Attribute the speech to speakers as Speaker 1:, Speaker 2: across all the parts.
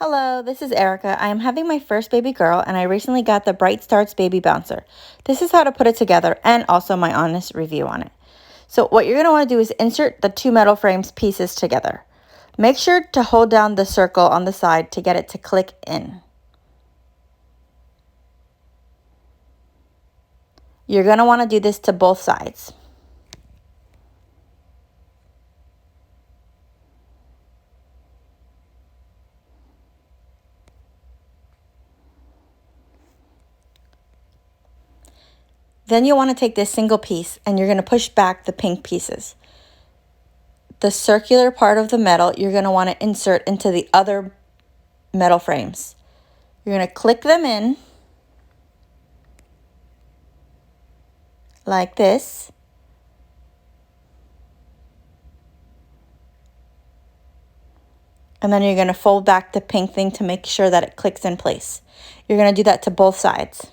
Speaker 1: Hello, this is Erica. I am having my first baby girl and I recently got the Bright Starts Baby Bouncer. This is how to put it together and also my honest review on it. So what you're going to want to do is insert the two metal frames pieces together. Make sure to hold down the circle on the side to get it to click in. You're going to want to do this to both sides. Then you'll want to take this single piece and you're going to push back the pink pieces. The circular part of the metal you're going to want to insert into the other metal frames. You're going to click them in like this. And then you're going to fold back the pink thing to make sure that it clicks in place. You're going to do that to both sides.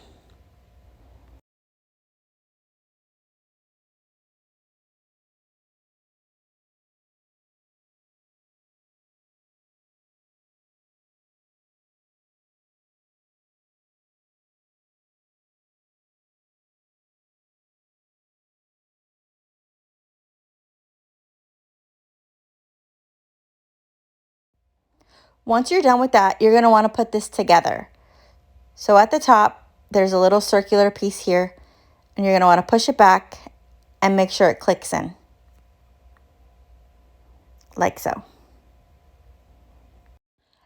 Speaker 1: Once you're done with that, you're going to want to put this together. So at the top, there's a little circular piece here, and you're going to want to push it back and make sure it clicks in, like so.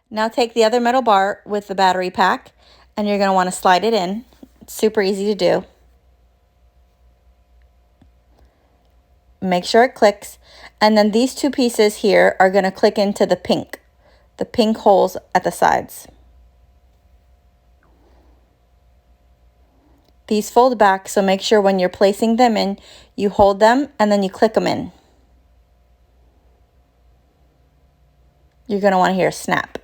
Speaker 1: Now take the other metal bar with the battery pack, and you're going to want to slide it in. It's super easy to do. Make sure it clicks, and then these two pieces here are going to click into the pink holes at the sides. These fold back, so make sure when you're placing them in, you hold them and then you click them in. You're going to want to hear a snap.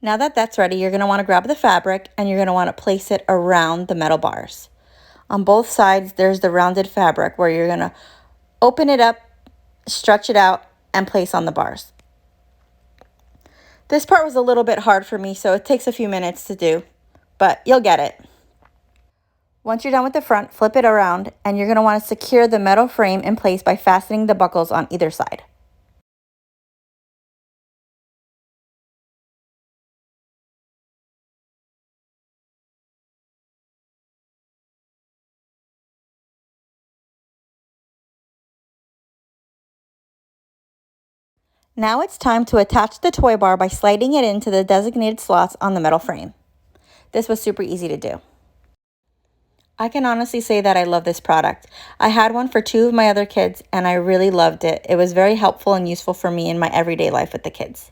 Speaker 1: Now that that's ready, you're going to want to grab the fabric and you're going to want to place it around the metal bars. On both sides, there's the rounded fabric where you're going to open it up, stretch it out, and place on the bars. This part was a little bit hard for me, so it takes a few minutes to do, but you'll get it. Once you're done with the front, flip it around, and you're going to want to secure the metal frame in place by fastening the buckles on either side. Now it's time to attach the toy bar by sliding it into the designated slots on the metal frame. This was super easy to do. I can honestly say that I love this product. I had one for 2 of my other kids and I really loved it. It was very helpful and useful for me in my everyday life with the kids.